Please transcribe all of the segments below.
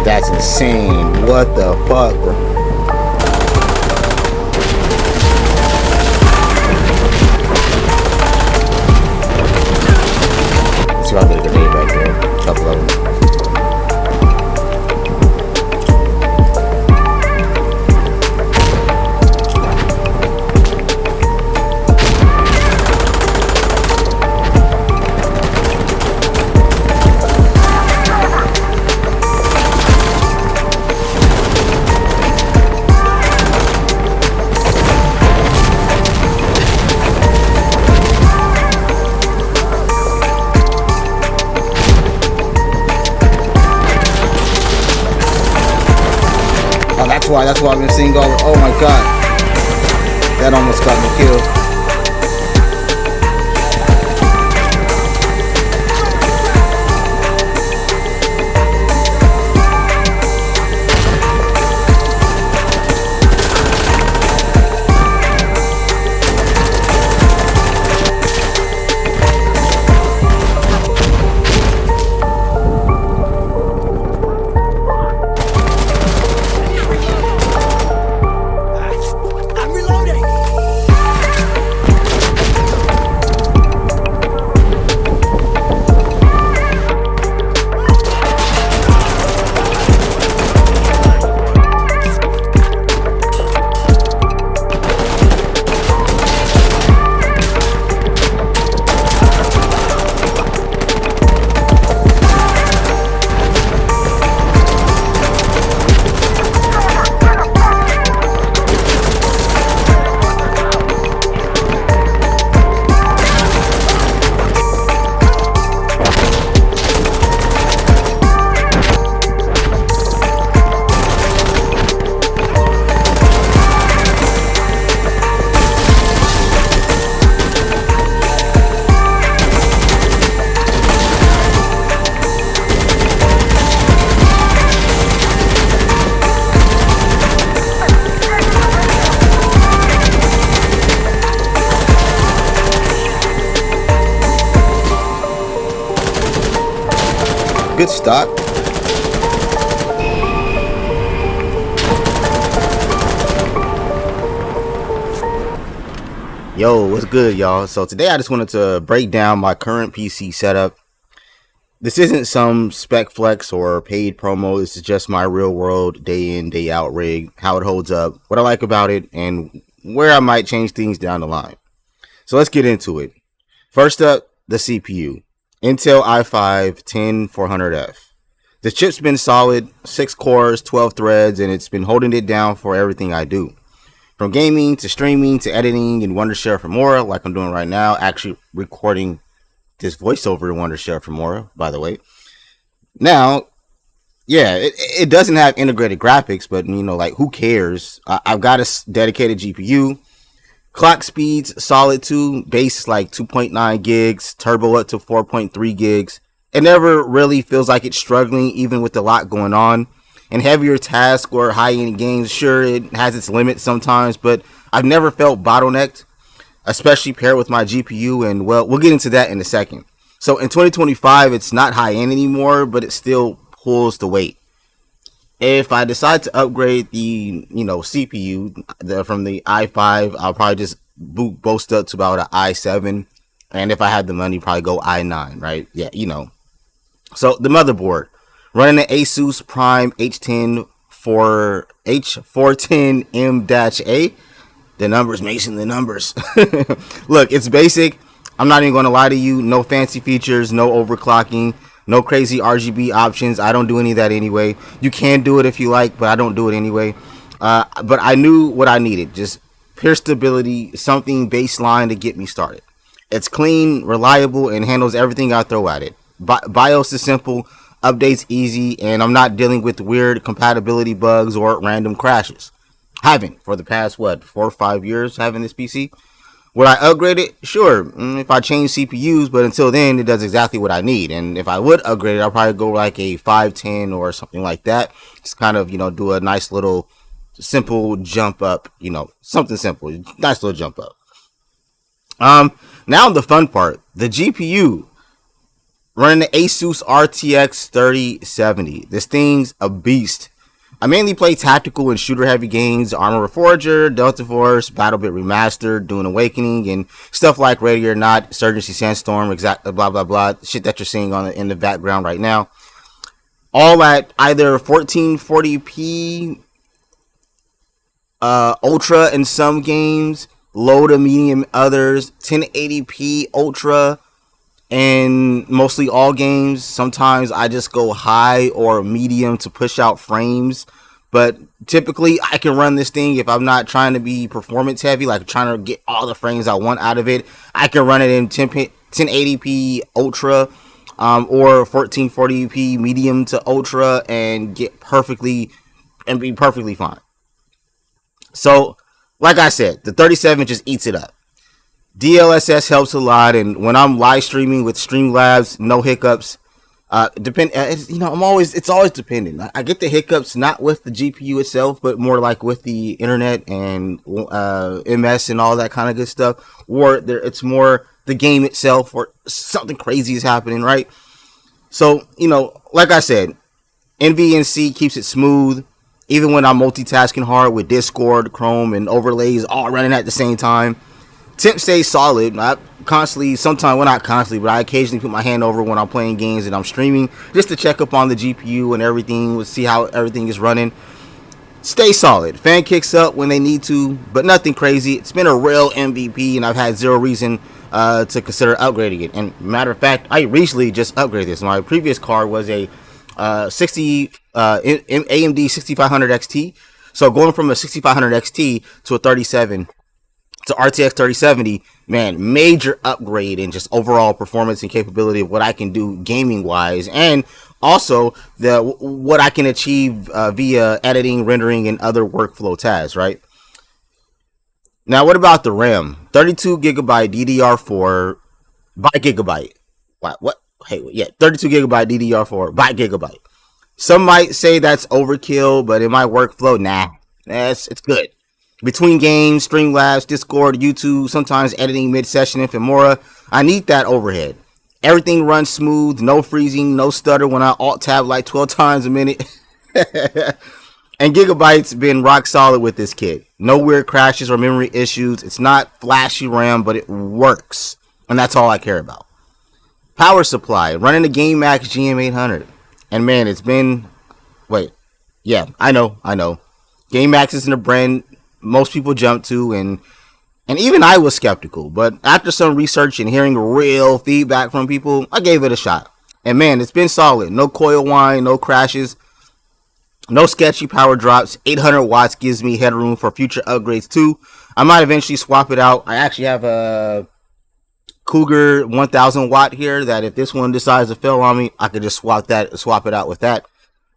That's insane. What the fuck, bro? Let's see if I get a grenade back there. A couple of them. That's why I've been seeing all. Oh my god, that almost got me killed. Good stock. Yo, what's good, y'all? So today I just wanted to break down my current PC setup. This isn't some spec flex or paid promo. This is just my real world day in, day out rig, how it holds up, what I like about it, and where I might change things down the line. So let's get into it. First up, the CPU. Intel i5-10400F. The chip's been solid, 6 cores, 12 threads, and it's been holding it down for everything I do. From gaming to streaming to editing in Wondershare Filmora, like I'm doing right now, actually recording this voiceover in Wondershare Filmora, by the way. Now, yeah, it doesn't have integrated graphics, but you know, like, who cares? I've got a dedicated GPU. Clock speeds solid too, base like 2.9 gigs, turbo up to 4.3 gigs. It never really feels like it's struggling, even with a lot going on. In heavier tasks or high-end games, sure, it has its limits sometimes, but I've never felt bottlenecked, especially paired with my GPU, and well, we'll get into that in a second. So in 2025, it's not high-end anymore, but it still pulls the weight. If I decide to upgrade the, CPU from the i5, I'll probably just boast up to about an i7. And if I had the money, probably go i9, right? Yeah, you know. So the motherboard, running an Asus Prime H410M-A. The numbers, Mason, the numbers. Look, it's basic. I'm not even going to lie to you. No fancy features, no overclocking. No crazy RGB options. I don't do any of that anyway. You can do it if you like, but I don't do it anyway. But I knew what I needed. Just pure stability, something baseline to get me started. It's clean, reliable, and handles everything I throw at it. BIOS is simple, updates easy, and I'm not dealing with weird compatibility bugs or random crashes. Haven't for the past, 4 or 5 years having this PC. Would I upgrade it? Sure, if I change CPUs, but until then, it does exactly what I need. And if I would upgrade it, I'll probably go like a 510 or something like that. Just kind of, do a nice little simple jump up, something simple. Nice little jump up. Now the fun part, the GPU. Running the Asus RTX 3070. This thing's a beast. I mainly play tactical and shooter heavy games, Armor Reforger, Delta Force, BattleBit Remastered, Dune Awakening, and stuff like Ready or Not, Surgency Sandstorm, exact blah blah blah, shit that you're seeing in the background right now. All at either 1440p ultra in some games, low to medium others, 1080p ultra and mostly all games. Sometimes I just go high or medium to push out frames, but typically I can run this thing if I'm not trying to be performance heavy, like trying to get all the frames I want out of it. I can run it in 1080p ultra or 1440p medium to ultra and be perfectly fine. So like I said, the 37 just eats it up. DLSS helps a lot, and when I'm live streaming with Streamlabs, no hiccups. It's always dependent. I get the hiccups not with the GPU itself, but more like with the internet and MS and all that kind of good stuff. Or it's more the game itself, or something crazy is happening, right? So like I said, NVNC keeps it smooth, even when I'm multitasking hard with Discord, Chrome, and overlays all running at the same time. Temp stays solid. I constantly, sometimes, well, not constantly, but I occasionally put my hand over when I'm playing games and I'm streaming just to check up on the GPU and everything, see how everything is running. Stay solid. Fan kicks up when they need to, but nothing crazy. It's been a real MVP, and I've had zero reason to consider upgrading it. And matter of fact, I recently just upgraded this. My previous card was a AMD 6500 XT. So going from a 6500 XT to a 37 to RTX 3070, man, major upgrade in just overall performance and capability of what I can do gaming wise, and also what I can achieve via editing, rendering, and other workflow tasks, right? Now, what about the RAM? 32 gigabyte DDR4 by Gigabyte. What? Hey, yeah, 32 gigabyte DDR4 by Gigabyte. Some might say that's overkill, but in my workflow, it's good. Between games, Streamlabs, Discord, YouTube, sometimes editing mid-session in Filmora, I need that overhead. Everything runs smooth, no freezing, no stutter when I alt-tab like 12 times a minute. And Gigabyte's been rock solid with this kit. No weird crashes or memory issues. It's not flashy RAM, but it works. And that's all I care about. Power supply, running the Gamemax GM800. And man, it's been... Wait. Yeah, I know. Gamemax isn't a brand most people jump to, and even I was skeptical, but after some research and hearing real feedback from people, I gave it a shot. And man, it's been solid. No coil whine, no crashes, no sketchy power drops. 800 watts gives me headroom for future upgrades too. I might eventually swap it out. I actually have a Cougar 1000 watt here that if this one decides to fail on me, I could just swap it out with that.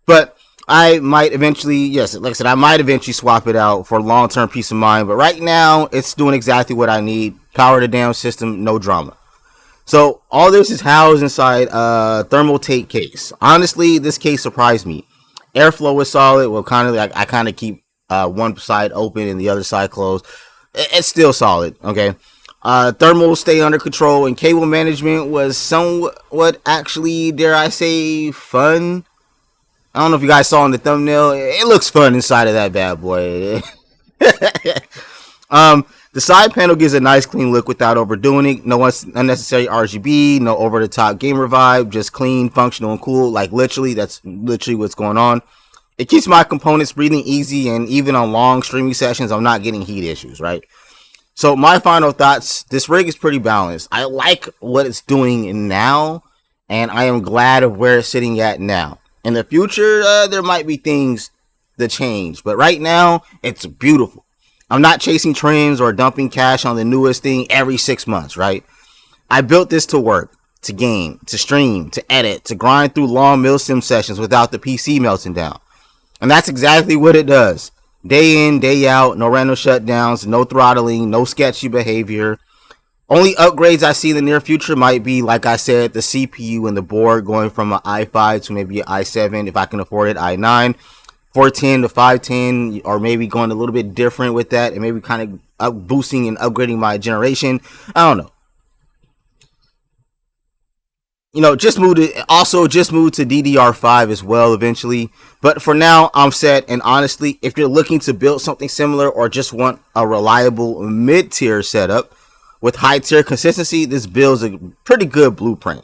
But I might eventually, yes, like I said, I might eventually swap it out for long-term peace of mind. But right now, it's doing exactly what I need. Power the damn system, no drama. So all this is housed inside a thermal tape case. Honestly, this case surprised me. Airflow is solid. Well, I kind of keep one side open and the other side closed. It's still solid, okay? Thermals stay under control, and cable management was somewhat, actually, dare I say, fun. I don't know if you guys saw in the thumbnail. It looks fun inside of that bad boy. The side panel gives a nice clean look without overdoing it. No unnecessary RGB, no over-the-top gamer vibe, just clean, functional, and cool. Like that's literally what's going on. It keeps my components breathing easy, and even on long streaming sessions, I'm not getting heat issues, right? So my final thoughts, this rig is pretty balanced. I like what it's doing now, and I am glad of where it's sitting at now. In the future, there might be things that change, but right now, it's beautiful. I'm not chasing trends or dumping cash on the newest thing every 6 months, right? I built this to work, to game, to stream, to edit, to grind through long milsim sessions without the PC melting down. And that's exactly what it does. Day in, day out, no random shutdowns, no throttling, no sketchy behavior. Only upgrades I see in the near future might be, like I said, the CPU and the board going from an i5 to maybe an i7, if I can afford it, i9, 410 to 510, or maybe going a little bit different with that, and maybe kind of boosting and upgrading my generation. I don't know. just moved to DDR5 as well eventually. But for now, I'm set. And honestly, if you're looking to build something similar or just want a reliable mid-tier setup with high-tier consistency, this build's a pretty good blueprint.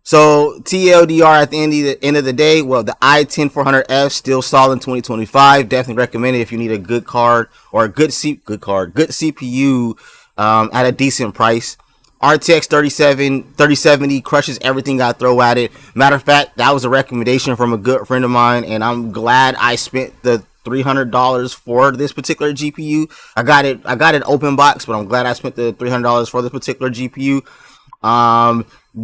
So TLDR, at the end of the day, well, the i10-400F still solid in 2025. Definitely recommend it if you need a good card or a good CPU at a decent price. RTX 3070 crushes everything I throw at it. Matter of fact, that was a recommendation from a good friend of mine, and I'm glad I spent the $300 for this particular GPU. I got it open box, but I'm glad I spent the $300 for this particular GPU.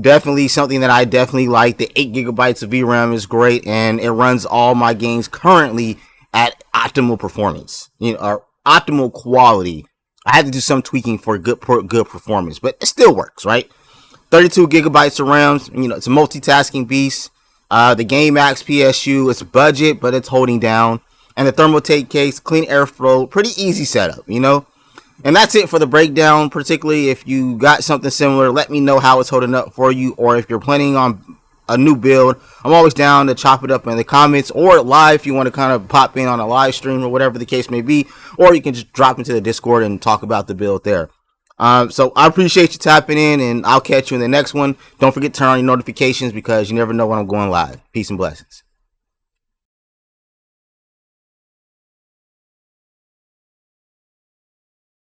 Definitely something that I definitely like. The 8 gigabytes of VRAM is great, and it runs all my games currently at optimal performance, or optimal quality. I had to do some tweaking for good performance, but it still works, right? 32 gigabytes of RAM. It's a multitasking beast. The Gamemax PSU, it's budget, but it's holding down. And the thermal take case, clean airflow, pretty easy setup, And that's it for the breakdown. Particularly if you got something similar, let me know how it's holding up for you, or if you're planning on a new build, I'm always down to chop it up in the comments or live if you want to kind of pop in on a live stream or whatever the case may be, or you can just drop into the Discord and talk about the build there. So I appreciate you tapping in, and I'll catch you in the next one. Don't forget to turn on your notifications because you never know when I'm going live. Peace and blessings.